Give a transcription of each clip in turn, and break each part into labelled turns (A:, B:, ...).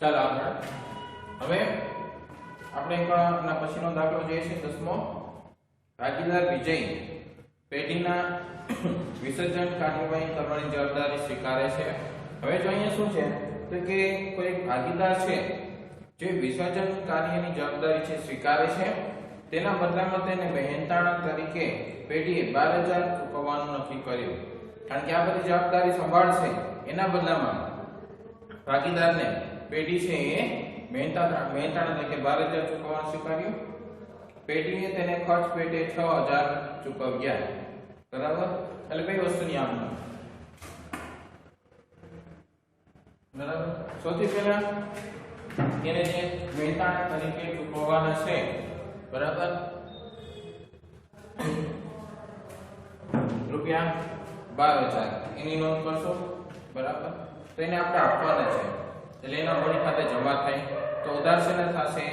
A: ચાલો આગળ હવે આપણે એના પછીનો દાખલો જોઈએ છે 10મો ભાગીદાર વિજય પેઢીના વિસર્જન કાર્યવાહી કરવાની જવાબદારી સ્વીકારે છે। હવે જો અહીંયા શું છે તો કે કોઈ ભાગીદાર છે જે વિસર્જન કાર્યની જવાબદારી છે સ્વીકારે છે, તેના બદલામાં તેને મહેનતાણા તરીકે પેઢીએ 12,000 ચૂકવવાનું નક્કી કર્યું। કારણ કે આ બધી જવાબદારી સંભાળશે એના બદલામાં ભાગીદારને પેઢી છે એ મહેનતાણા તરીકે 12,000 ચૂકવવાનું સ્વીકાર્યું। પેઢીએ તેને ખર્ચ પેટે 6,000 ચૂકવ્યા। બરાબર, એટલે કઈ વસ્તુની આમ બરાબર। સૌથી પહેલા એને જે મહેનતાણા તરીકે ચૂકવવાના છે, બરાબર, રૂપિયા 12,000 એની નોંધ કરશો, બરાબર। તો એને આપણે આપવાના છે એટલે એના મોડી ખાતે જમા થાય તો ઉધાર છે ને થશે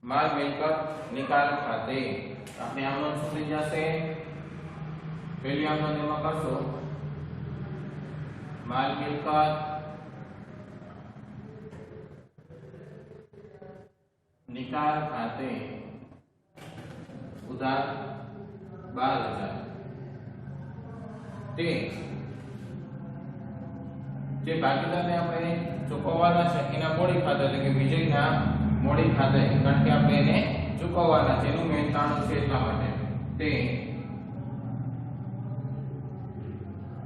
A: માલ મિલકત નિકાલ ખાતે। આપણે આમ નોંધ શું થઈ જશે, પહેલી આમ નોંધ એમાં કરશો માલ મિલકત નિકાલ ખાતે ઉધાર 12,000 તે જે ભાગીદારને આપણે ચૂકવવાના છે એના મોડી ખાતે એટલે કે વિજયના મોડી ખાતે, કારણ કે આપણે એને ચૂકવવાના છે એનું મહેનતાણું છે એટલા માટે તે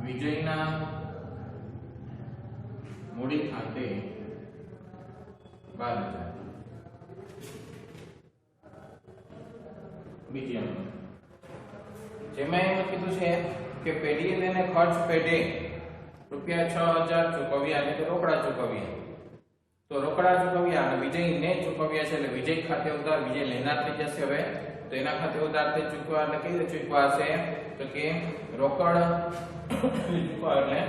A: વિજયના મોડી ખાતે 12,000। બીજી આમ જેમાં એમ કીધું છે કે પેઢીએ તેને ખર્ચ પેટે રૂપિયા 6,000 ચૂકવ્યા એટલે કે રોકડા ચૂકવ્યા। તો રોકડા ચૂકવ્યા અને વિજયને ચૂકવ્યા છે એટલે વિજય ખાતે ઉધાર, વિજય લેનાર થઈ જશે। હવે તો એના ખાતે ઉધાર થઈ ચૂકવા એટલે કઈ રીતે ચૂકવા હશે તો કે રોકડ ચૂકવા એટલે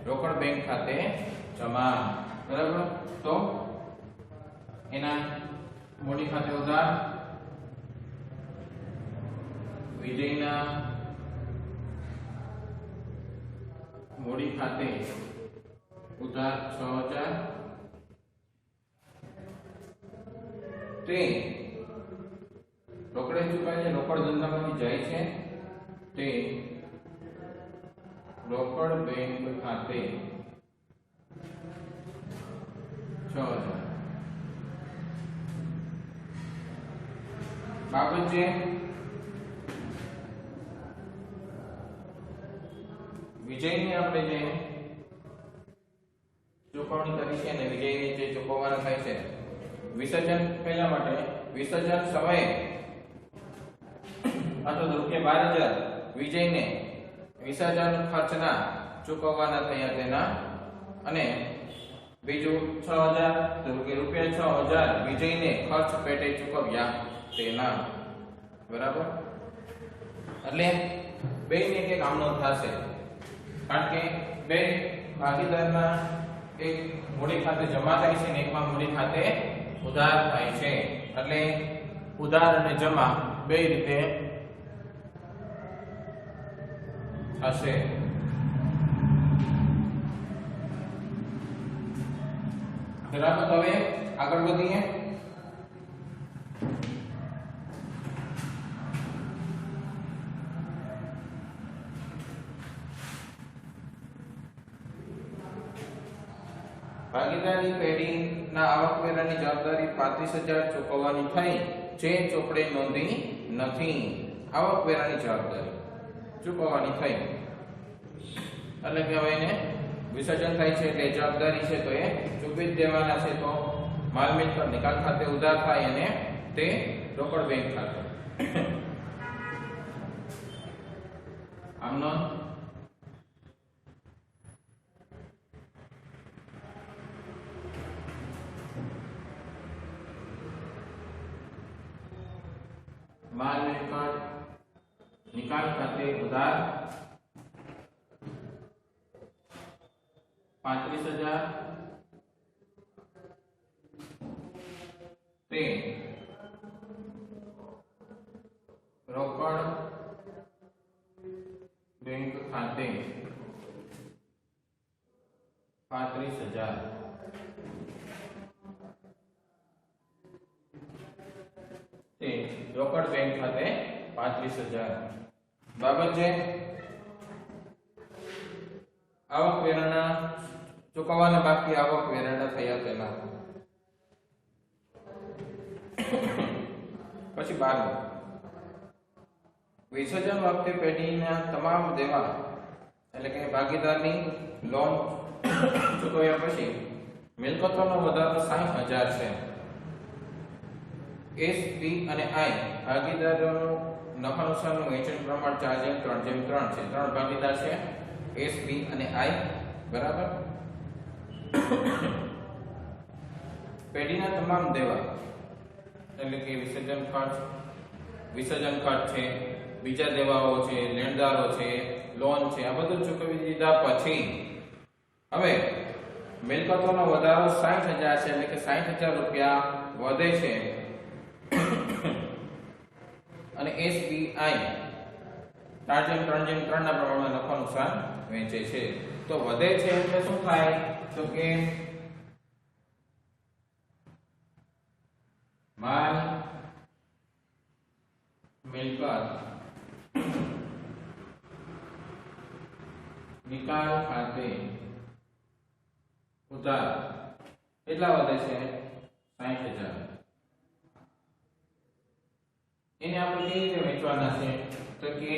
A: રોકડ બેંક ખાતે જમા। બરાબર, તો એના મોડી ખાતે ઉધાર વિજયના મોડી ખાતે ઉધાર 6,000 તે રોકડે ચૂકવાય છે, રોકડ ધંધામાંથી જાય છે તે રોકડ બેંક ખાતે 6,000 બાબત છે વિજયની આપણે જે ચૂકવણી કરી છે અને વિજયની જે ચૂકવવાના થાય છે વિસર્જન પહેલા માટે વિસર્જન સમયે અથવા રૂપિયા 12,000 વિજયને વિસર્જન ખર્ચના ચૂકવવાના થયા તેના, અને બીજું 6,000 તો કે રૂપિયા 6,000 વિજયને ખર્ચ પેટે ચૂકવ્યા તેના। બરાબર, એટલે બેયને એક આમનો થશે, કારણ કે બે ભાગીદારના એક મૂડી ખાતે જમા થાય છે અને એકમાં મૂડી ખાતે ઉધાર થાય છે, એટલે ઉધાર અને જમા બે રીતે થશે। બરાબર, હવે આગળ વધીએ। ભાગીદારી પેઢીના આવકવેરાની જવાબદારી 35,000 ચૂકવવાની થઈ જે ચોપડે નોંધી નથી। આવકવેરાની જવાબદારી ચૂકવવાની થઈ એટલે કે હવે એને વિસર્જન થાય છે એટલે જવાબદારી છે તો એ ચૂકવી જ દેવાના છે। તો માલ મિલકત નિકાલ ખાતે ઉધાર થાય અને તે રોકડ બેંક ખાતે આમનો माल मिलकत निकाल खाते उधार 35,000 ते रोकड़ बैंक खाते 35,000 રોકડ બેંક ખાતે 35,000. બાબત છે આવકવેરાના ચૂકવવાના બાકી આવકવેરાના થયા તેના. પછી 12 વિસર્જન વખતે પેઢીના તમામ દેવા એટલે કે ભાગીદારની લોન ચૂકવ્યા પછી મિલકતોનો વધારો 60,000 છે. એસ, પી અને આઈ ભાગીદારોનું નફા નુકસાનનું વેચાણ પ્રમાણ 4:3 છે. ત્રણ ભાગીદાર છે એસ, પી અને આઈ. બરાબર. પેઢીના તમામ દેવા એટલે કે વિસર્જન ખર્ચ છે, બીજા દેવાઓ છે, લેણદારો છે, લોન છે, આ બધું ચૂકવી દીધા પછી હવે મિલકતોનો વધારો 60,000 છે એટલે કે 60,000 રૂપિયા વધે છે અને એસબીઆઈ 4:3 ના પ્રમાણમાં નફા નુકસાન વેચે છે. તો વધે છે એટલે શું થાય તો કે માલ મિલકત નિકાલ ખાતે ઉધાર કેટલા વધે છે 60,000. એને આપણે કેવી રીતે વેચવાના છે તો કે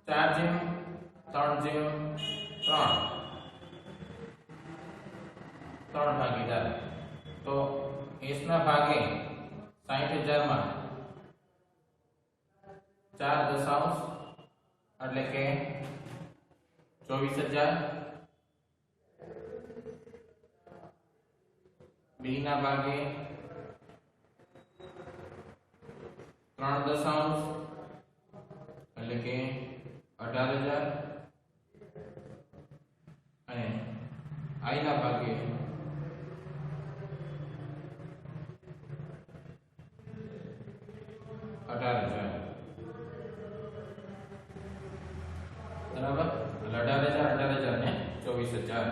A: 4:3 ભાગીદાર. તો એસ ના ભાગે 60,000 માં 4 દશાંશ એટલે કે 24,000. બી ના ભાગે 3 દશાંશ એટલે કે 18,000 અને આઈ ના ભાગે 18,000. બરાબર. 18,000 ને 24,000.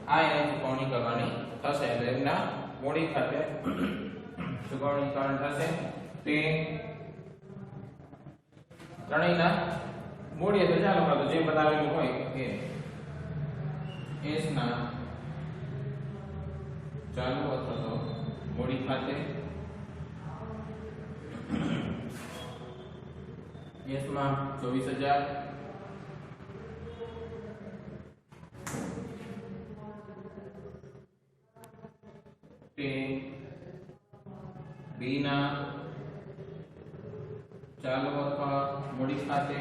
A: આ એને ચૂકવણી કરવાની થશે એટલે એમના મૂડી ખાતે ચૂકવણી કરવાની થશે. તે ત્રણેયના મૂડી તો ચાલો આપણે જે બનાવેલું હોય એ એસ ના ચાલુ અથવા તો મૂડી ખાતે એસ માં 24,000 તે બી ના ચાલુ અથવા મૂડી ખાતે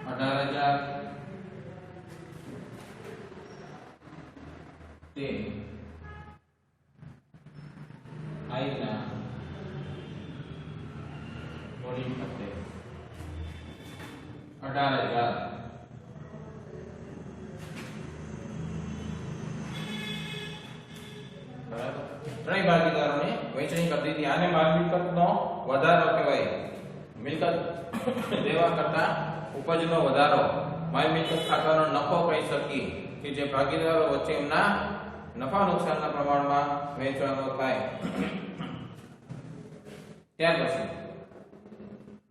A: 18,000 તે આઈ ના મૂડી ખાતે 18,000. ત્રણેય ભાગીદારોને વહેંચણી કરી દીધી. આને માલ મિલકતનો વધારો કહેવાય. મિલકત દેવા કરતા ઉપજનો વધારો માલ મિલકત ખાતાનો નફો કહી શકીએ કે જે ભાગીદારો વચ્ચે એમના નફા નુકસાનના પ્રમાણમાં વહેંચવાનો થાય. ત્યાર પછી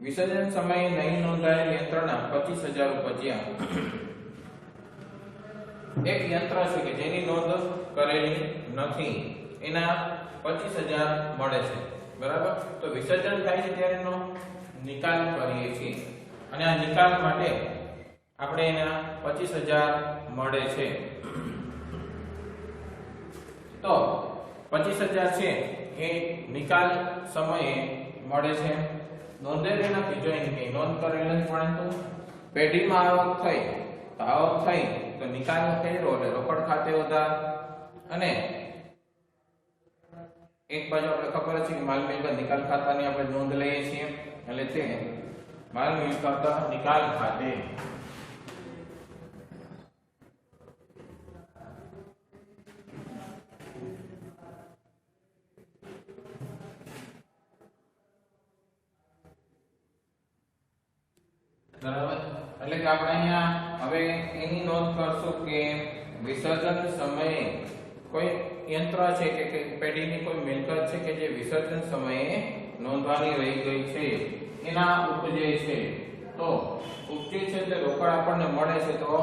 A: વિસર્જન સમયે નહીં નોંધાયેલ યંત્રના 25,000 ઉપજ્યા. એક યંત્ર છે કે જેની નોંધ કરેલી નથી એના 25,000 મળે છે. બરાબર. તો વિસર્જન થાય છે ત્યારે એનો નિકાલ કરીએ છીએ અને આ નિકાલ માટે આપણે એના 25,000 મળે છે. તો 25,000 છે એ નિકાલ સમયે મળે છે. નોંધેલી નથી જો એની નોંધ કરેલી નથી પરંતુ પેઢીમાં આવક થઈ તો આવક થઈ તો નિકાલ કર્યો એટલે રોકડ ખાતે ઉધાર. અને એક બાજુ આપણે ખબર છે કે માલ મિલકત નિકાલ ખાતાની આપણે નોંધ લઈએ છીએ એટલે તે માલ મિલકત નિકાલ ખાતે. બરાબર. એટલે કે આપણે અહીંયા હવે એની નોંધ કરશું કે વિસર્જન સમયે કોઈ યંત્ર છે કે પેઢીની કોઈ મિલકત છે કે જે વિસર્જન સમયે નોંધવાની રહી ગઈ છે એના ઉપજે છે, તો ઉપજે છે એટલે રોકડ આપણને મળે છે, તો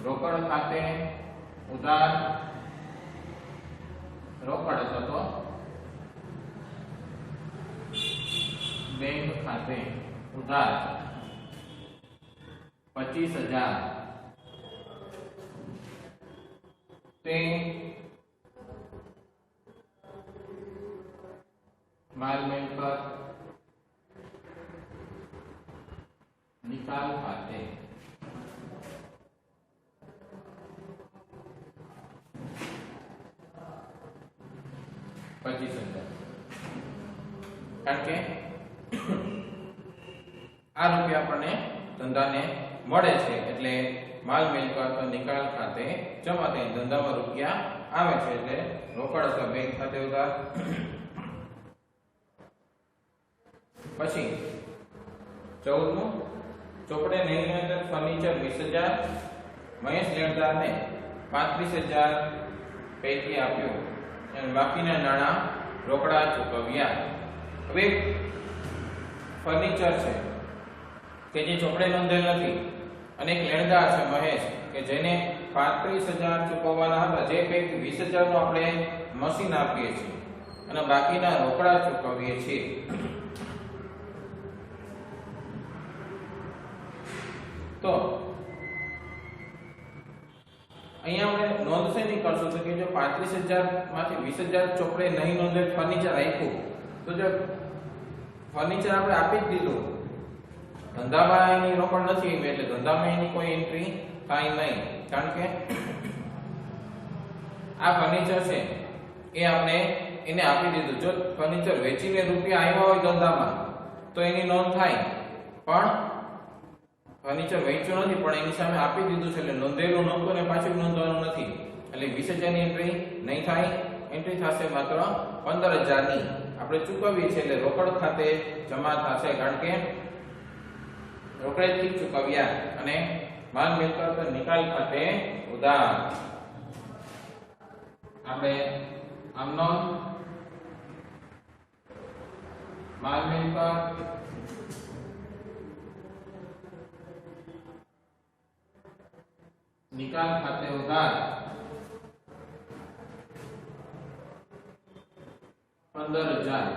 A: રોકડ ખાતે ઉધાર રોકડ અથવા તો બેંક ખાતે ઉધાર 25,000 તે માલ મિલકત નિકાલ ખાતે કારણ કે આ રૂપિયા આપણને ધંધાને મળે છે એટલે માલ મિલકત નિકાલ ખાતે જમા થાય, ધંધામાં રૂપિયા આવે છે એટલે રોકડ અથવા બેંક ખાતે ઉધાર. પછી 14મું, ચોપડે નહીં અંદર ફર્નિચર 20,000 મહેશ લેણદારને 35,000 પૈકી આપ્યું અને બાકીના નાણાં રોકડા ચૂકવ્યા. હવે ફર્નિચર છે કે જે ચોપડે નોંધેલ નથી અને એક લેણદાર છે મહેશ કે જેને 35,000 ચૂકવવાના હતા, જે પૈકી 20,000 નું આપણે મશીન આપીએ છીએ અને બાકીના રોકડા ચૂકવીએ છીએ. તો અહીંયા આપણે નોંધ શેની કરશું તો કે જો 35,000 માંથી 20,000 ચોપડે નહીં નોંધેલ ફર્નિચર આપ્યું, તો જો ફર્નિચર આપણે આપી જ દીધું, ધંધામાં એની રોકડ નથી એટલે ધંધામાં એની કોઈ એન્ટ્રી થાય નહીં, કારણ કે આ ફર્નિચર છે એ આપણે એને આપી દીધું. જો ફર્નિચર વેચીને રૂપિયા આવ્યા હોય ધંધામાં તો એની નોંધ થાય, પણ ફર્નિચર વેચ્યું નથી પણ એની સામે આપી દીધું છે એટલે નોંધેલું નહોતું ને પાછું નોંધવાનું નથી એટલે 20,000 ની એન્ટ્રી નહીં થાય. એન્ટ્રી થશે માત્ર 15,000 ની આપણે ચૂકવીએ છીએ એટલે રોકડ ખાતે જમા થશે, કારણ કે રોકડેથી ચૂકવ્યા. અને માલ મિલકત નિકાલ ખાતે ઉધાર આપણે આમનો માલ મિલકત નિકાલ ખાતે ઉધાર 15,000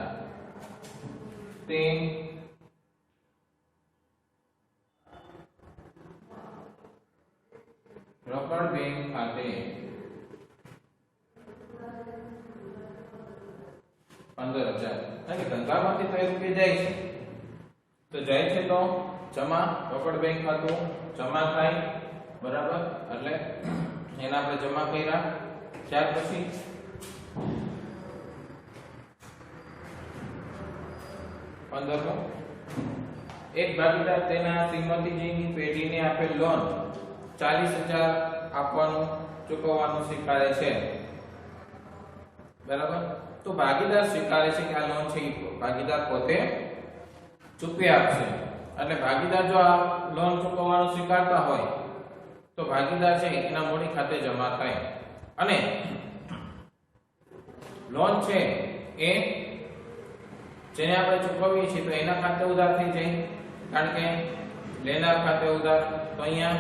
A: તે રોકડ બેંક ખાતે 15,000 એટલે ધંધામાંથી તો રૂપિયા જાય છે, તો જાય છે તો જમા રોકડ બેંક ખાતું જમા થાય, બરાબર. એટલે એના આપણે જમા કર્યા. ત્યાર પછી એક ભાગીદાર તેના શ્રીમતીજીની પેઢીને આપેલ લોન 40,000 આપવાનું ચૂકવવાનું સ્વીકારે છે, બરાબર. તો ભાગીદાર સ્વીકારે છે કે આ લોન છે ભાગીદાર પોતે ચૂકવી આપશે, એટલે ભાગીદાર જો આ લોન ચૂકવવાનું સ્વીકારતા હોય તો ભાગીદાર છે એના મૂડી ખાતે જમા થાય. અને લોન છે એ જેને આપણે ચૂકવીએ છીએ તો એના ખાતે ઉધાર થઈ જાય, કારણ કે લેનાર ખાતે ઉધાર. તો અહીંયા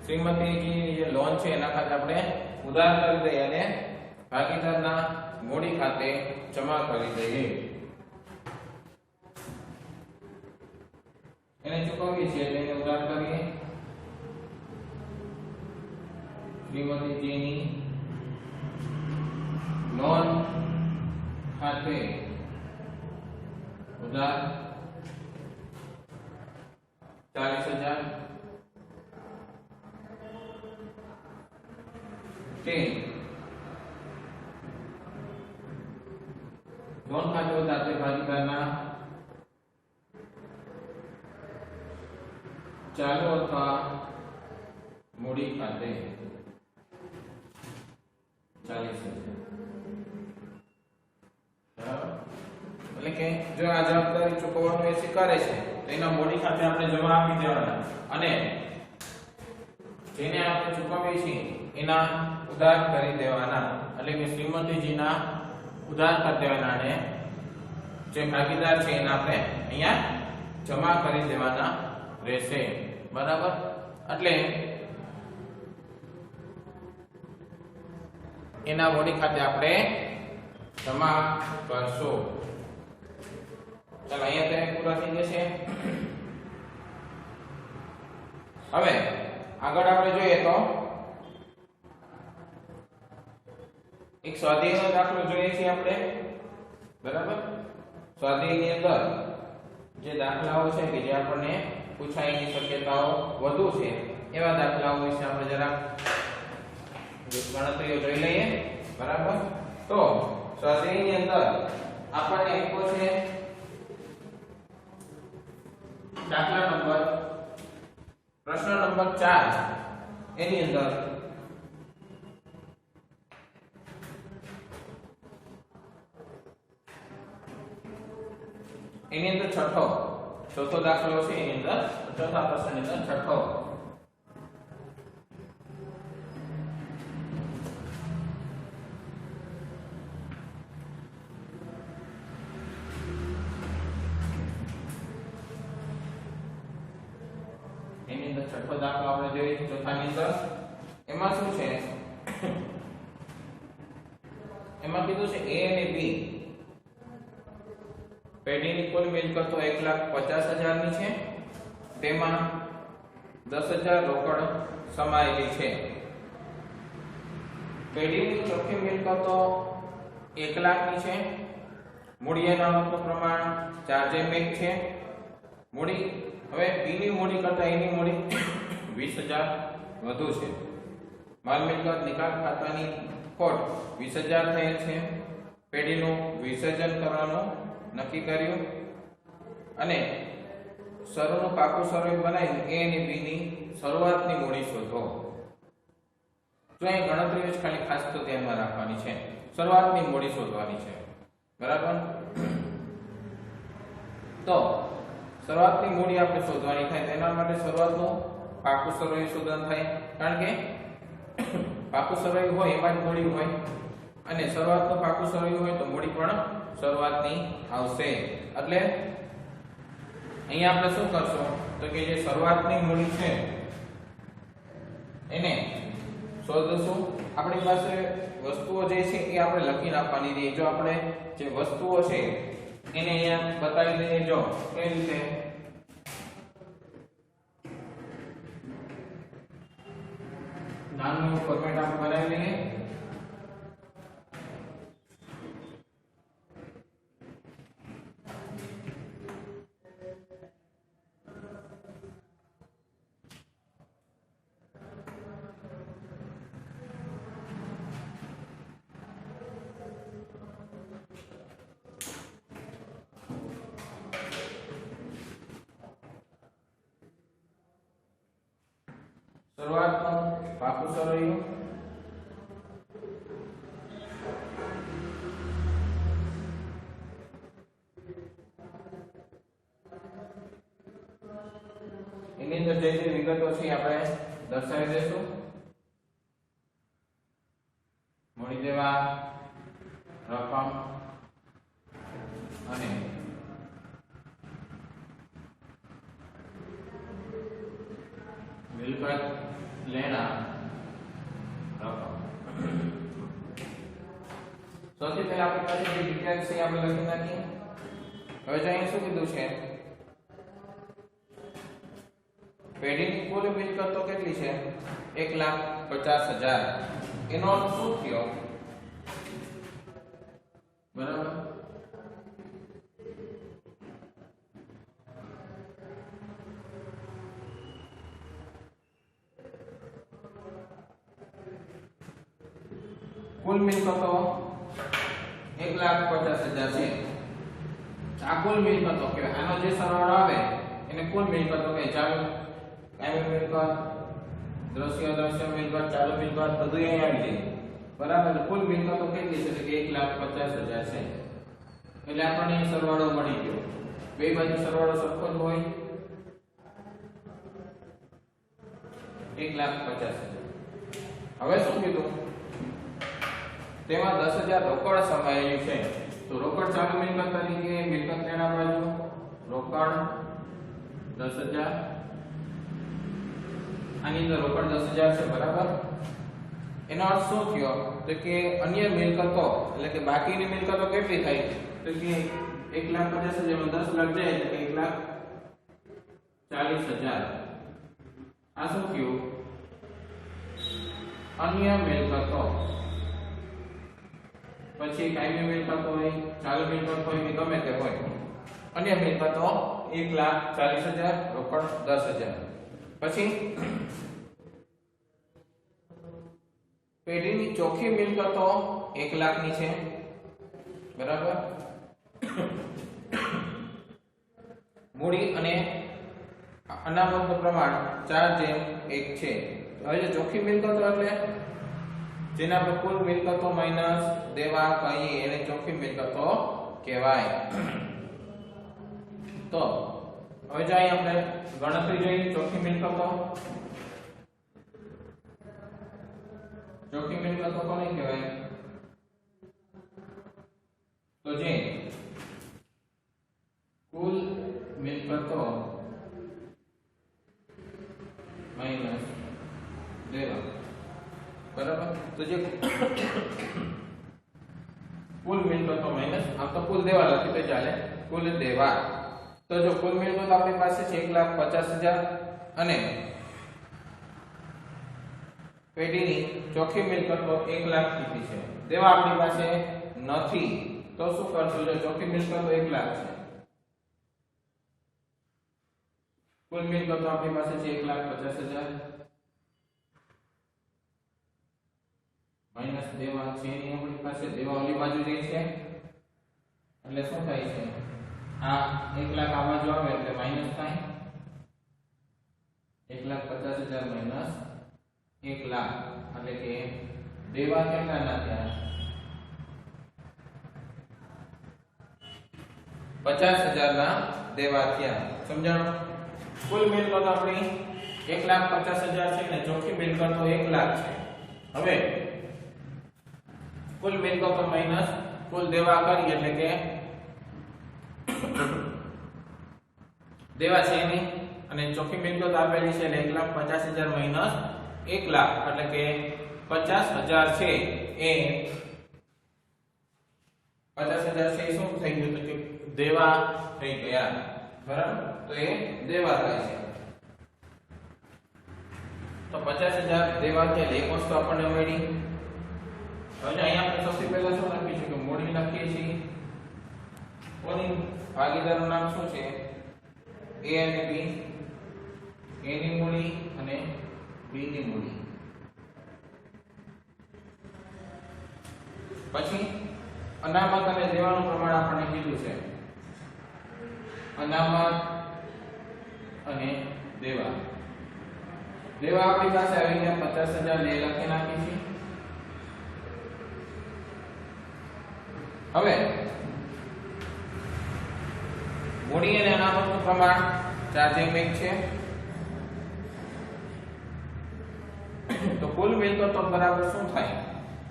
A: શ્રીમતીજીની જે લોન છે એના ખાતે આપણે ઉધાર કરી દઈએ અને ભાગીદારના મૂડી ખાતે જમા કરી દઈએ. એને ચૂકવીએ છીએ એટલે એને ઉધાર કરીએ. શ્રીમતીજીની લોન ખાતે ઉધાર 40,000 તે લોન ખાતે ઉધાર તે ભાગીદારના ચાલુ અથવા મૂડી ખાતે 40,000. એટલે કે જો આ જવાબદારી ચૂકવવાનું એ સ્વીકારે છે તો એના મૂડી ખાતે આપણે જમા આપી દેવાના અને જેને આપણે ચૂકવીએ છીએ એના ઉધાર કરી દેવાના, એટલે કે શ્રીમતીજીના ઉધાર કરી દેવાના અને જે ભાગીદાર છે એને આપણે અહીંયા જમા કરી દેવાના રહેશે, બરાબર. એટલે એના બોડી ખાતે આપણે જમા કરશું. ચાલો અહીંયા તે પૂરા થઈ જશે. હવે આગળ આપણે જોઈએ તો એક સ્વાધ્યાયનો દાખલો જોઈએ છીએ આપણે, બરાબર. સ્વાધ્યાયની અંદર જે દાખલાઓ છે કે જે આપણને પૂછાયની શક્યતાઓ વધુ છે એવા દાખલાઓ વિશે આપણે જરા ગણતરીઓ જોઈ લઈએ, બરાબર. તો સ્વાધ્યાયની અંદર આપણને આપ્યો છે દાખલા નંબર પ્રશ્ન નંબર 4. એની અંદર ચોથો દાખલો છે. એની અંદર ચોથા પ્રશ્નની અંદર છઠ્ઠો. એની અંદર છઠ્ઠો દાખલો આપણે જોઈએ ચોથાની અંદર. એમાં શું છે, એમાં કીધું છે A અને B પેઢીની કુલ મિલકતો 1,50,000 ની છે, તેમાં 10,000 રોકડ સમાયેલી છે. પેઢીની ચોખ્ખી મિલકતો 1,00,000 ની છે. મૂડી અનામતનું પ્રમાણ 4:1 છે. મૂડી હવે B ની મૂડી કરતા A ની મૂડી 20,000 વધુ છે. માલ મિલકત નિકાલ ખાતાની ખોટ 20,000 થયેલ છે. પેઢીનું વિસર્જન કરવાનું નક્કી કર્યું અને શરૂનું પાકું સ્વરૂપ બનાવી A અને B ની શરૂઆતની મૂડી શોધો. જો અહીં ગણતરીઓ જ ખાલી ખાસ તો ધ્યાનમાં રાખવાની છે, શરૂઆતની મૂડી શોધવાની છે, બરાબર. તો શરૂઆતની મૂડી આપણે શોધવાની થાય તેના માટે શરૂઆતનું પાકું સ્વરૂપ શોધવાનું થાય, કારણ કે પાકું સ્વરૂપ હોય એમાં જ મૂડી હોય અને શરૂઆતનું પાકું સ્વરૂપ હોય તો મૂડી પણ શરૂઆતની આવશે. એટલે અહીંયા આપણે શું કરશું તો કે જે શરૂઆતની મૂડી છે એને શોધશું. આપણી પાસે વસ્તુઓ જે છે એ આપણે લખી નાખવાની રહી. જો આપણે જે વસ્તુઓ છે એને અહીંયા બતાવી દઈએ. જો એ રીતે નાનું ફોર્મેટ આપણે બનાવી લઈએ. શરૂઆતનું પાકું સરવૈયું એની અંદર જે જે વિગતો છે આપણે દર્શાવી દઈશું. મળી દેવા રકમ અને મિલકત લેના રકમ. સૌથી પહેલા આપણી પાસે જે ડિટેલ્સ છે આપણે લખી નાખીએ. હવે જો અહીં શું કીધું છે, પેઢીની કુલ મિલકતો કેટલી છે 1,50,000. એનો અર્થ શું થયો, બરાબર. કુલ મિલકતો 1,50,000 છે. આ કુલ મિલકતો કહેવાય. આનો જે સરવાળો આવે એને કુલ મિલકતો કહે. ચાલુ કાયમી મિલકત, દ્રશ્ય અદ્રશ્ય મિલકત, ચાલુ મિલકત બધું અહીં આવી જાય, બરાબર. કુલ મિલકતો કેટલી છે કે 1,50,000 છે. એટલે આપણને સરવાળો મળી ગયો. બે બાજુ સરવાળો સરખો જ હોય 1,50,000. હવે શું કીધું? તેમાં 10,000 રોકડ સમાયેલી છે. તો રોકડ ચાલુ મિલકત તરીકે મિલકત લેણા બાજુ રોકડ 10,000, આની અંદર રોકડ 10,000 છે, બરાબર. એનો અર્થ શું થયો? તો કે અન્ય મિલકતો એટલે કે બાકીની મિલકતો કેટલી થાય? તો કે 1,50,000 માં 10 લાખ જાય એટલે 1,40,000. આ શું થયું? અન્ય મિલકતો. પછી કાયમી મિલકત હોય, ચાલુ મિલકત હોય કે ગમે તે હોય, અન્ય મિલકતો 1,40,000, રોકડ 10,000. પછી પેઢીની ચોખ્ખી મિલકતો 1 લાખની છે, બરાબર. મૂડી અને અનામતનું પ્રમાણ 4:1 છે. હવે જે ચોખ્ખી મિલકતો એટલે જેના પર કુલ મિલકતો માઈનસ દેવા કહીએ એને ચોખ્ખી મિલકતો કહેવાય. તો હવે જો અહીં આપણે ગણતરી જોઈએ ચોખ્ખી મિલકતો. ચોખ્ખી મિલકતો કોને કહેવાય? તો જે કુલ મિલકતો માઈનસ દેવા, બરાબર. તો જે કુલ મિલકતો માઈનસ, આમ તો કુલ દેવા લખી તો ચાલે, કુલ દેવા. તો જો કુલ મિલકત આપણી પાસે છે 1,50,000 અને પેઢીની ચોખ્ખી મિલકતો 1 લાખ કીધી છે. દેવા આપણી પાસે નથી, તો શું કરશું? જો ચોખ્ખી મિલકતો 1 લાખ છે, કુલ મિલકતો આપણી પાસે છે 1,50,000 માઈનસ દેવા છે એની આપણી પાસે, દેવા ઓલી બાજુ જાય છે એટલે શું થાય છે? આ 1 લાખ આ બાજુ આવે એટલે માઈનસ થાય, 1,50,000 માઈનસ 1 લાખ એટલે કે દેવા કેટલા ના થયા? 50,000 ના દેવા થયા. સમજાણું? કુલ મિલકત આપણી 1,50,000 છે ને ચોખ્ખી મિલકતો 1 લાખ છે. હવે કુલ મિલકતો માઈનસ કુલ દેવા કરીએ એટલે કે દેવા છે એની અને ચોખ્ખી મિલકત આપેલી છે એટલે 1,50,000 માઈનસ 1 લાખ એટલે કે 50,000 છે એ 50,000 છે એ શું થઈ ગયું? તો કે દેવા થઈ ગયા, બરાબર. તો એ દેવા થાય છે. તો 50,000 દેવા છે એટલે એક વસ્તુ આપણને મળી. હવે અહીંયા આપણે સૌથી પહેલા શું લખીશું કે મૂડી લખીએ છીએ. કોની ભાગીદારનું નામ શું છે? A અને B. A ની મૂડી અને B ની મૂડી. પછી અનામત અને દેવાનું પ્રમાણ આપણને કીધું છે. અનામત અને દેવા. દેવા આપણી પાસે આવી ગયા 50,000 લે લખી નાખી છે. હવે મૂડી અને અનામતનું પ્રમાણ 4:1 છે. તો કુલ મિલકતો બરાબર શું થાય?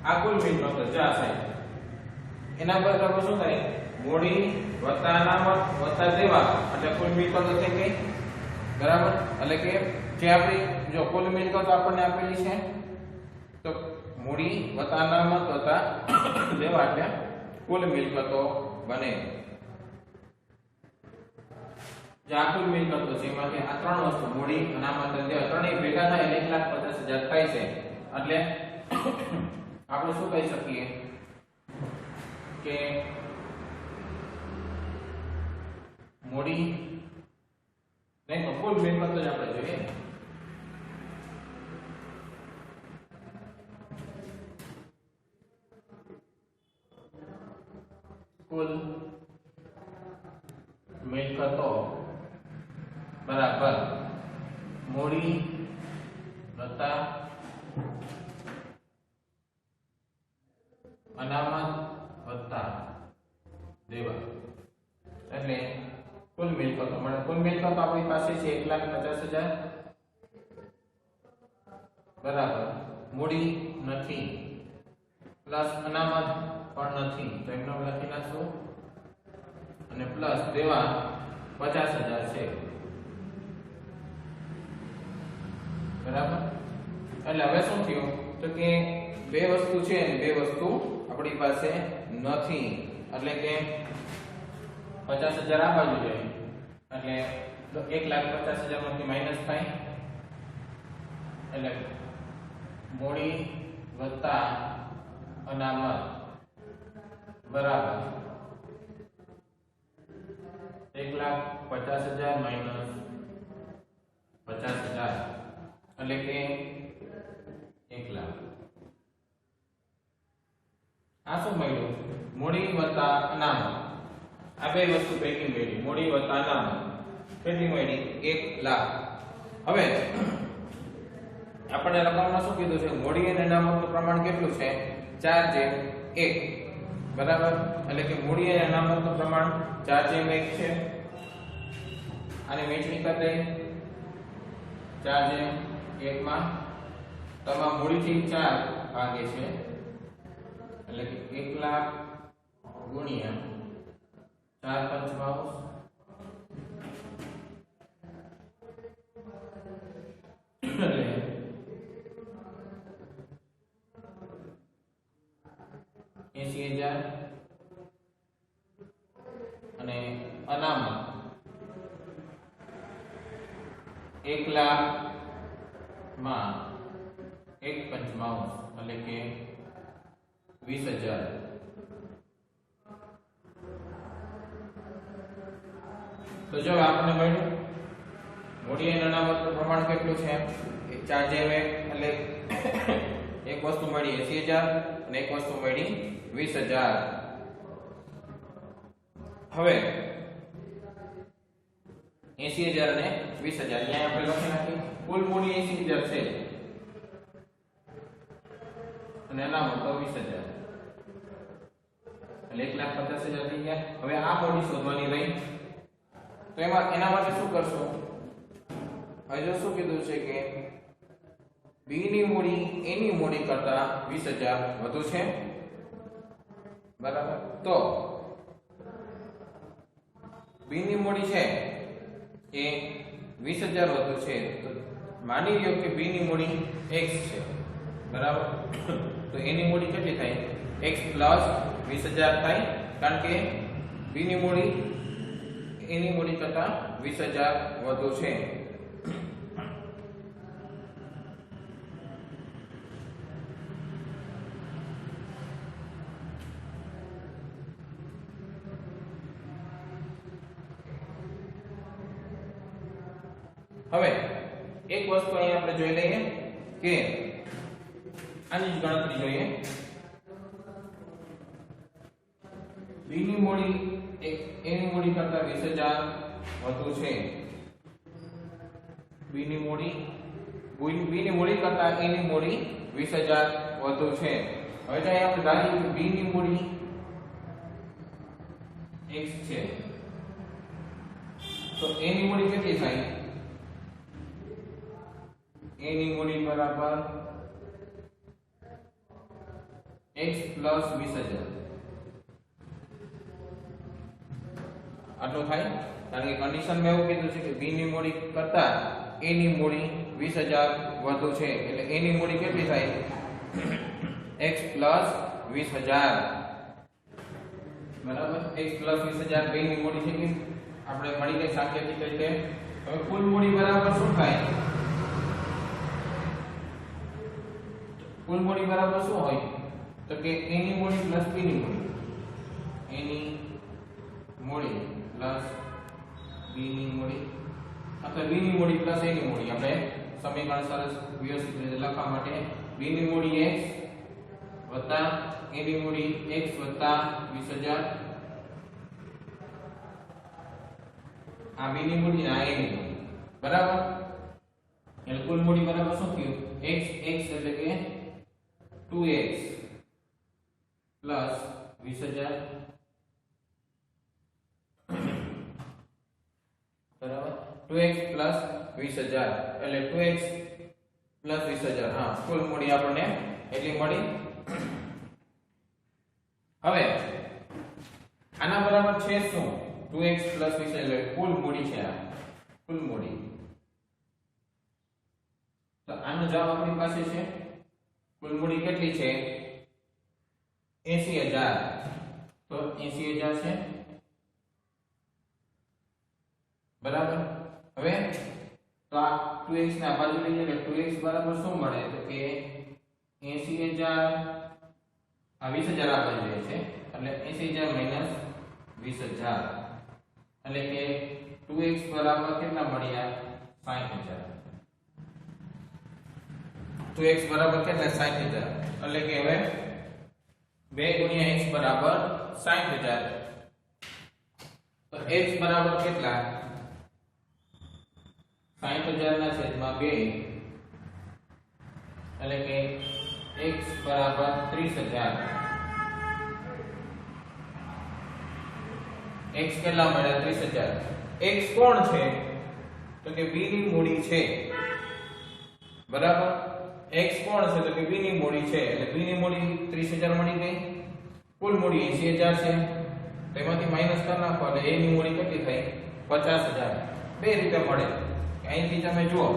A: આ કુલ મિલકતો 4 થાય. એના બરાબર શું થાય? મૂડી વત્તા અનામત વત્તા દેવા એટલે કુલ મિલકતો થઈ ગઈ, બરાબર. એટલે કે જે આપણી જો કુલ મિલકતો આપણને આપેલી છે તો મૂડી વત્તા અનામત વત્તા દેવા એટલે કુલ મિલકતો બને. જે આ કુલ મિલકતો છે એમાંથી આ ત્રણ વસ્તુ મૂડી અનામત અને દેવા ત્રણેય ભેગા થાય એટલે 1,50,000 થાય છે. એટલે આપણે શું કહી શકીએ કે મૂડી નહીં તો કુલ મિલકત જ આપણે જોઈએ. કુલ મિલકતો બરાબર મૂડી વત્તા અનામત વત્તા દેવા એટલે કુલ મિલકતો મળે. કુલ મિલકતો આપણી પાસે છે 1,50,000 બરાબર મૂડી નથી પ્લસ અનામત પણ નથી તો એમનો લખી નાખશું અને પ્લસ દેવા 50,000 છે બરાબર એટલે હવે શું થયું તો કે બે વસ્તુ છે અને બે વસ્તુ આપણી પાસે નથી એટલે કે 50,000 આ બાજુ જાય એટલે 1,50,000 માંથી માઈનસ થાય એટલે મૂડી વત્તા અનામત બરાબર 1,50,000 માઈનસ 50,000 એટલે કે 1,00,000 આ શું મળ્યું મૂડી વત્તા અનામત આ બે વસ્તુ ભેગી મળી મૂડી વત્તા અનામત કેટલી મળી 1,00,000 હવે આપણે લખવામાં શું કીધું છે મૂડી અને અનામતનું પ્રમાણ કેટલું છે 4:1 બરાબર એટલે કે મૂડી અને અનામતનું પ્રમાણ 4:1 છે આને વહેંચણી કરી દઈએ 4:1 માં તમામ મૂડીથી 4 ભાગે છે એટલે કે 1,00,000 ગુણ્યા 4/55 એટલે 80,000 અને અનામત 1,00,000 માં 1/55 એટલે કે 20,000 તો જો આપણને મળ્યું મૂડી અને અનામતનું પ્રમાણ કેટલું છે 4:1 એટલે એક વસ્તુ મળી 80,000 અને એક વસ્તુ મળી 20,000 હવે 80,000 અને 20,000 અહીંયા આપણે લખી નાખી કુલ મૂડી 80,000 છે અને અનામત તો 20,000 એટલે 1,50,000 થઈ ગયા હવે આ મૂડી શોધવાની રહી તો એના માટે શું કરશું હવે જો શું કીધું છે કે બી ની મૂડી એ ની મૂડી કરતા 20,000 વધુ છે બરાબર તો બી ની મૂડી છે એ 20,000 વધુ છે તો માની લ્યો કે બી ની મૂડી x છે બરાબર તો એની મૂડી કેટલી થાય x પ્લસ 20,000 થાય કારણ કે બી ની મૂડી એની મૂડી કરતા 20,000 વધુ છે હવે એક વસ્તુ અહીં આપણે જોઈ લઈએ કે આની જ ગણતરી જોઈએ બી ની મૂડી એની મૂડી કરતા 20,000 વધુ છે બી ની મૂડી કરતા એની મૂડી 20,000 વધુ છે હવે જો આપણે ધારીએ કે બી ની મૂડી x છે તો એની મૂડી કેટલી થાય એની મૂડી બરાબર x પ્લસ 20,000 આટલું થાય કારણ કે કન્ડિશનમાં એવું કીધું છે કે b ની મૂડી કરતા a ની મૂડી 20,000 વધુ છે એટલે a ની મૂડી કેટલી થાય x પ્લસ 20,000 બરાબર x પ્લસ 20,000 બે ની મૂડી છે કે આપણે મળી ગઈ સાંકેતિક રીતે હવે કુલ મૂડી બરાબર શું થાય કુલ મૂડી બરાબર શું હોય તો કે a ની મૂડી પ્લસ b ની મૂડી a ની મૂડી પ્લસ b ની મૂડી અથવા b ની મૂડી પ્લસ a ની મૂડી આપણે સમીકરણ સરસ વ્યવસ્થિત રીતે લખવા માટે b ની મૂડી x વત્તા a ની મૂડી x વત્તા 20,000 આ b ની મૂડી અને આ a ની મૂડી બરાબર એટલે કુલ મૂડી બરાબર શું થયું x એટલે કે 2x પ્લસ 20,000 બરાબર 2x પ્લસ 20,000 એટલે 2x પ્લસ 20,000 હા કુલ મૂડી આપણને એટલી મળી. હવે આના બરાબર છે શું 2x 20,000 એટલે કુલ મૂડી છે આ કુલ મૂડી. તો આનો જવાબ આપણી પાસે છે કુલ મૂડી કેટલી છે 80,000. તો 80,000 છે બરાબર. હવે તો આ 2x ને આ બાજુ લઈએ એટલે 2x બરાબર શું મળે તો કે 80,000 આ 20,000 આ બાજુ જાય છે એટલે 80,000 માઈનસ 20,000 એટલે કે 2x બરાબર કેટલા મળ્યા 60,000. 2x બરાબર કેટલા 60,000 એટલે કે હવે 2 ગુણ્યા x બરાબર 60,000. તો x બરાબર કેટલા 60,000 ના છેદમાં 2 એટલે કે x બરાબર 30,000. x કેટલા મળ્યા 30,000. x કોણ છે તો કે b ની મૂડી છે બરાબર. x કોણ છે તો કે b ની મૂડી છે એટલે b ની મૂડી 30,000 મળી ગઈ. કુલ મૂડી 80,000 છે તેમાંથી માઈનસ કરી નાખો એટલે a ની મૂડી કેટલી થઈ 50,000. બે રીતે મળે. અહીંથી તમે જુઓ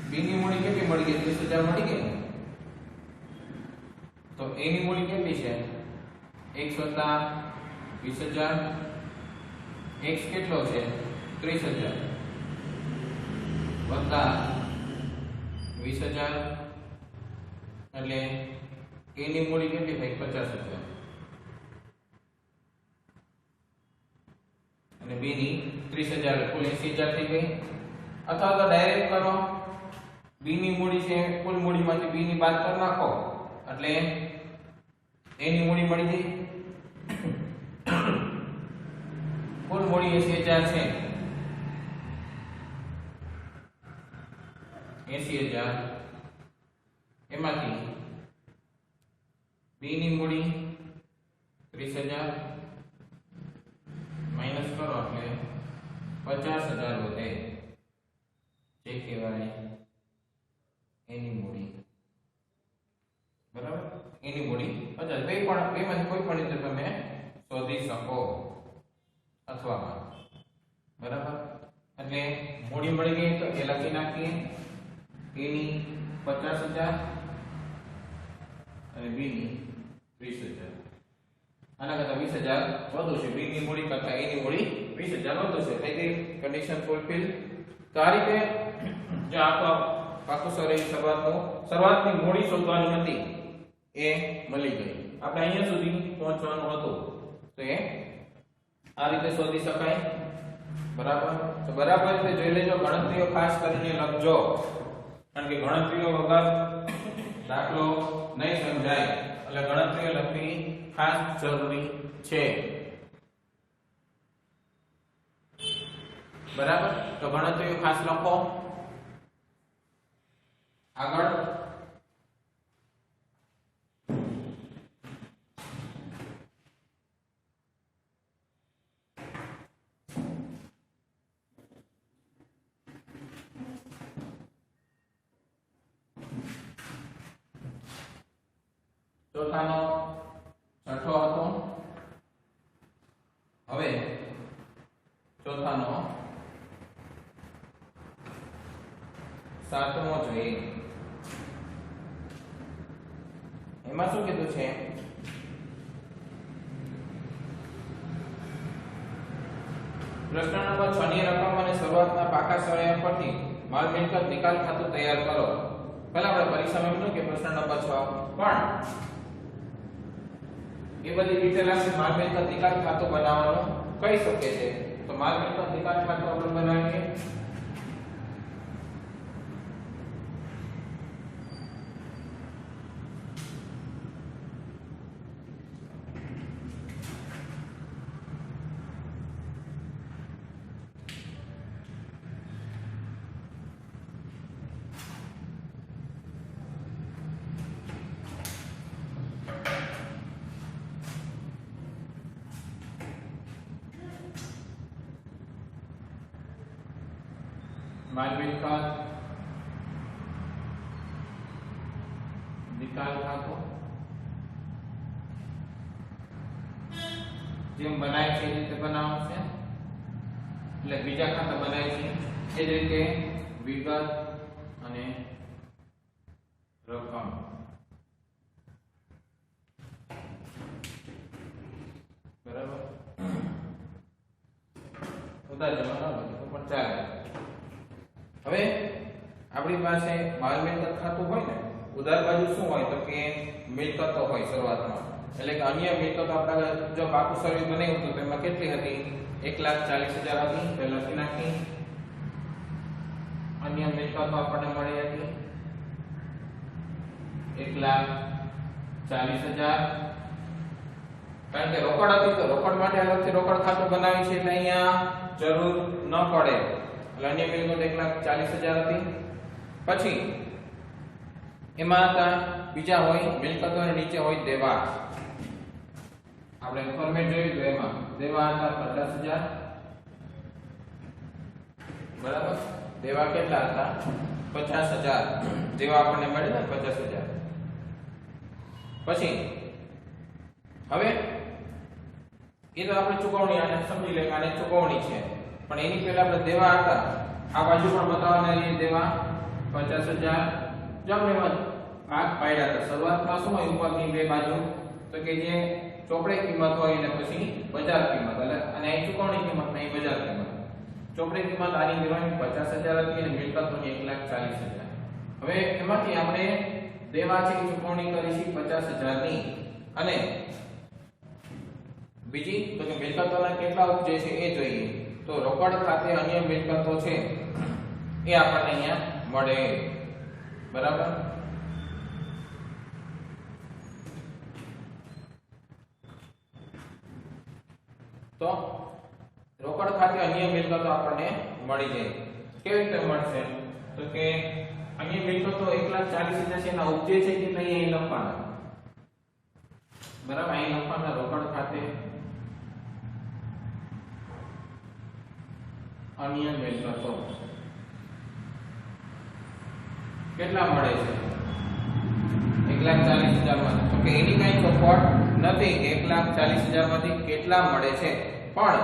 A: b ની મૂડી કેટલી મળી ગઈ 30,000 મળી ગઈ. તો a ની મૂડી કેટલી છે x વત્તા 20,000. x કેટલો છે 30,000 વત્તા 20,000 એટલે a ની મૂડી કેટલી થઈ 50,000 અને b ની 30,000 કુલ 80,000 થઈ ગઈ. અથવા તો ડાયરેક્ટ કરો b ની મૂડી છે કુલ મૂડીમાંથી b ની બાદ કરી નાખો એટલે a ની મૂડી મળી ગઈ. કુલ મૂડી 80,000 છે 80,000 એમાંથી b ની મૂડી 30,000 માઈનસ કરો એટલે 50,000 વધે જે કહેવાય એની મૂડી બરાબર. એની મૂડી 50 બે માંથી કોઈ પણ રીતે તમે શોધી શકો અથવામાં બરાબર. એટલે મૂડી મળી ગઈ તો એ લખી નાખીએ a ની 50,000 અને b ની 30,000. આના કરતા 20,000 વધુ છે. b ની મૂડી કરતા a ની મૂડી 20,000 વધુ છે. થઈ ગઈ કન્ડિશન ફૂલફિલ. તો આ રીતે જો આખો પાકું શરૂઆતની મૂડી શોધવાની હતી એ મળી ગઈ. આપણે અહીંયા સુધી પહોંચવાનું હતું તો એ આ રીતે શોધી શકાય બરાબર. તો બરાબર રીતે જોઈ લેજો. ગણતરીઓ ખાસ કરીને લખજો કારણ કે ગણતરીઓ વગર દાખલો નહીં સમજાય એટલે ગણતરીઓ લખવી ખાસ જરૂરી છે બરાબર. તો ગણતરીઓ ખાસ લખો. આગળ ચોથાનો છઠ્ઠો હતો. હવે ચોથાનો સાતમો જોઈએ. એમાં શું કીધું છે પ્રશ્ન નંબર 6 ની રકમ અને શરૂઆતના પાકા સળિયા પરથી માલ મિલકત નિકાલ ખાતું તૈયાર કરો. પહેલા આપણે પરીક્ષામાં એમ કે પ્રશ્ન નંબર 6 પણ એ બધી ડિટેલ આપણે માલ મિલકત નિકાલ ખાતું બનાવવાનું કહી શકે છે. તો માલ મિલકત નિકાલ ખાતું આપણે બનાવીએ. માલ મિલકત નિકાલ ખાતું જેમ બનાય છે એ રીતે બનાવવાનું છે, એટલે બીજા ખાતા બનાય છે એ જ રીતે વિગત અને રકમ. બરાબર, ઉધાર જમા ન હોય તો પણ ચાલે. હવે આપણી પાસે માલ મિલકત ખાતું હોય ને, ઉધાર બાજુ શું હોય તો કે મિલકતો હોય શરૂઆતમાં, એટલે કે અન્ય મિલકતો આપણે જો પાકું સર્વે બનાવ્યું તો તેમાં કેટલી હતી? 1,40,000 હતી. તો લખી નાખી. અન્ય મિલકતો આપણને મળી હતી 1,40,000. કારણ કે રોકડ હતી તો રોકડ માટે અલગથી રોકડ ખાતું બનાવી છે, એટલે અહીંયા જરૂર ન પડે. એટલે અન્ય મિલકત 1,40,000 હતી. પછી એમાં હતા બીજા હોય મિલકતોની નીચે હોય દેવા. આપણે ફોર્મેટ જોયું તો એમાં દેવા હતા 50,000. બરાબર, દેવા કેટલા હતા? 50,000. જેવા આપણને મળે ને 50,000. પછી હવે એ તો આપણે ચૂકવણી, આને સમજી લે કે આને ચૂકવણી છે, પણ એની પહેલા આપણે દેવા હતા. આ બાજુ પણ બતાવવાના છે દેવા 50,000. જો આપણે ભાગ પાડ્યા હતા શરૂઆતમાં શું હોય ઉપરની બે બાજુ તો કે જે ચોપડે કિંમત હોય અને પછી બજાર કિંમત, એટલે અને અહીં ચૂકવણી કિંમત ને અહીં બજાર કિંમત. ચોપડે કિંમત આની દેવાની 50,000 હતી અને મિલકતોની 1,40,000. હવે એમાંથી આપણે દેવા છે ચૂકવણી કરી છે 50,000 ની, અને બીજી તો કે મિલકતોના કેટલા ઉપજે છે એ જોઈએ. તો રોકડ ખાતે અન્ય મિલકતો છે એ આપણને અહીંયા મળે. બરાબર, તો રોકડ ખાતે અન્ય મિલકતો આપણને મળી જાય. કેવી રીતે મળશે? તો કે અન્ય મિલકતો 1,40,000 છે એના ઉપજે છે કે નહીં અહીં લખવાના. બરાબર, અહીં લખવાના રોકડ ખાતે અન્ય મિલકતો કેટલા મળે છે? 1,40,000 માં. તો કે એની કઈ તો ખોટ નથી. 1,40,000 માંથી કેટલા મળે છે? પણ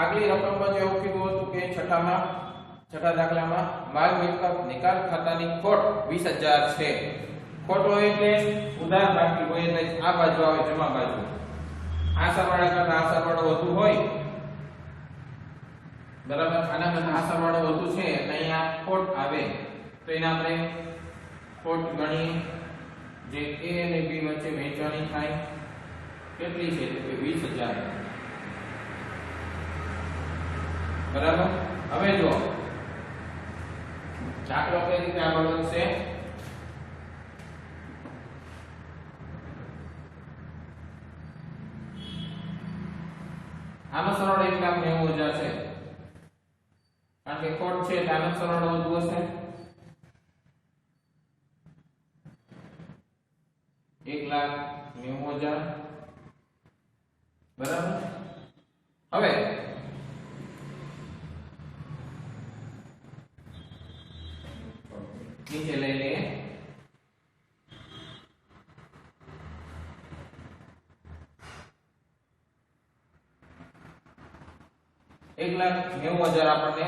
A: આગલી રકમમાં જો એવું કીધું હતું કે છઠ્ઠા દાખલામાં માલ મિલકત નિકાલ ખાતાની ખોટ 20,000 છે. ખોટ હોય એટલે ઉધાર બાકી હોય એટલે આ બાજુ આવે જમા બાજુ. આ સરવાળા કરતા આ સરવાળો વધુ હોય. બરાબર, આના કરતા આ સરવાળો વધુ છે એટલે અહીંયા ખોટ આવે. તો એને આપણે ખોટ ગણી, જે A અને B વચ્ચે વહેંચણી થાય. કેટલી છે? તો કે 20,000. બરાબર, હવે જો દાખલો કઈ રીતે આગળ વધશે? આનો સરવાળો 1,90,000 છે, કારણ કે ખોટ છે એટલે આનો સરવાળો વધુ હશે. 1,90,000. બરાબર, હવે નીચે લઈ લઈએ. $1,90,000 આપણને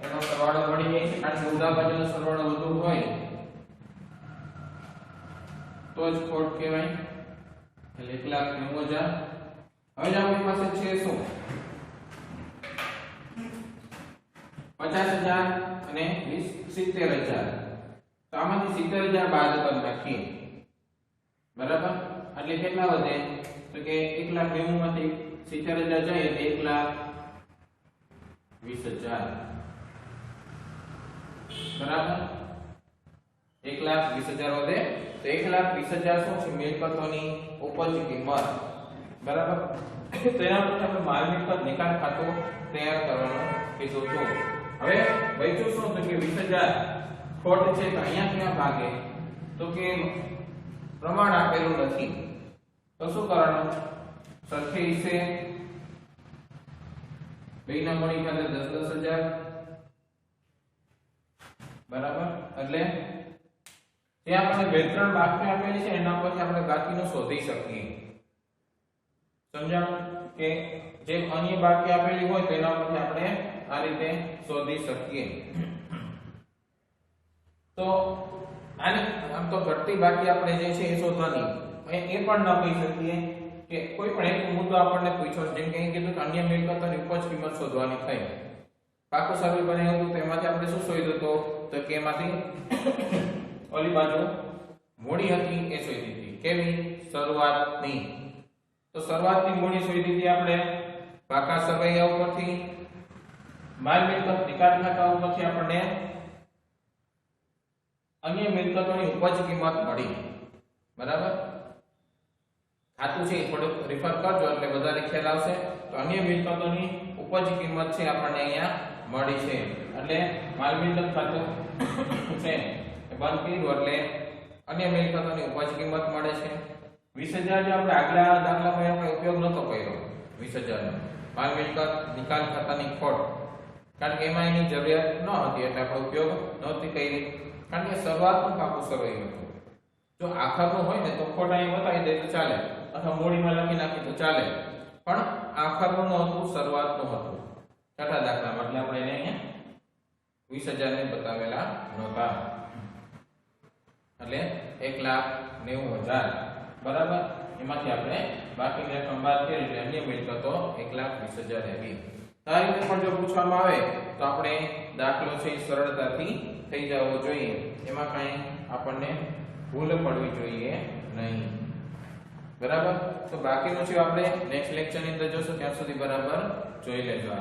A: એનો સરવાળો મળી જાય છે, કારણ કે ઉધાર બાજુનો સરવાળો વધુ હોય તો જ ખોટ કહેવાય. એટલે 1,90,000. હવે આપણી પાસે છે શું? 50,000 અને 70,000. તો આમાંથી 70,000 બાદ કરી નાખીએ. બરાબર, એટલે કેટલા વધે? તો કે 1,90,000 માંથી 70,000 જાય એટલે 1,20,000. બરાબર, 1,20,000 વધે. તો 1,20,000 શું છે? મિલકતોની ઉપજ કિંમત. બરાબર, તો એના પછી આપણે માલ મિલકત નિકાલ ખાતું તૈયાર કરવાનું કીધું હતું. હવે બચ્યું શું? તો કે 20,000 ખોટ છે તો અહીંયા ક્યાં ભાગે? તો કે પ્રમાણ આપેલું નથી. તો શું કરવાનું? સરખી રીતે બેના મળી ખાતે 10,000 બરાબર, એટલે જે આપણે બે ત્રણ બાકી આપેલી છે એના પરથી આપણે બાકીનું શોધી શકીએ. સમજાણું કે જે અન્ય બાકી આપેલી હોય તેના પરથી આપણે આ રીતે શોધી શકીએ. તો આને આમ તો ઘટતી બાકી આપણે જે છે એ શોધવાની એ પણ ન કહી શકીએ કે કોઈ પણ એક મુદ્દો આપણને પૂછ્યો જેમ કે અહીં કીધું કે અન્ય મિલકતોની ઉપજ કિંમત શોધવાની થઈ. પાકું સર્વે બનાવ્યું હતું તેમાંથી આપણે શું શોધ્યું તો કે એમાંથી ઓલી બાજુ મૂડી હતી એ શોધી હતી. કેવી? શરૂઆતની. તો શરૂઆતની મૂડી શોધી હતી આપણે પાકા સરવૈયા ઉપરથી. માલ મિલકત નિકાલ ખાતા ઉપરથી આપણને અન્ય મિલકતોની ઉપજ કિંમત મળી. બરાબર, ખાતું છે થોડુંક રિફર કરજો એટલે વધારે ખ્યાલ આવશે. તો અન્ય મિલકતોની ઉપજ કિંમત છે આપણને અહીંયા મળી છે. એટલે માલ મિલકત ખાતું છે એ બંધ કર્યું એટલે અન્ય મિલકતોની ઉપજ કિંમત મળે છે. 20000 જે આપણે આગલા દાખલામાં આપણે ઉપયોગ નતો કર્યો 20000 નો માલ મિલકત નિકાલ ખાતાની ખોટ, કારણ કે એમાં એની જરૂરિયાત ન હતી એટલે આપણે ઉપયોગ નહોતી કરી, કારણ કે શરૂઆતનું પાકું સરવૈયું હતું. જો આખરનું હોય ને તો ખોટ અહીં બતાવી દે તો ચાલે, અથવા મૂડીમાં લખી નાખી તો ચાલે, પણ આખરનું હતું, શરૂઆતનું હતું. છઠ્ઠા દાખલામાં એટલે આપણે એને અહીંયા 20000 ને બતાવેલા નહોતા. એટલે 1,90,000. બરાબર, એમાંથી આપણે બાકીની રકમ બાદ કરી એટલે અન્ય મિલકતો 1,20,000 આવી. આ રીતે પણ જો પૂછવામાં આવે તો આપણે દાખલો છે સરળતાથી થઈ જવો જોઈએ, એમાં કઈ આપણને ભૂલ પડવી જોઈએ નહીં. બરાબર, તો બાકીનું છે આપણે નેક્સ્ટ લેક્ચરની અંદર જોશું. ત્યાં સુધી બરાબર જોઈ લેજો.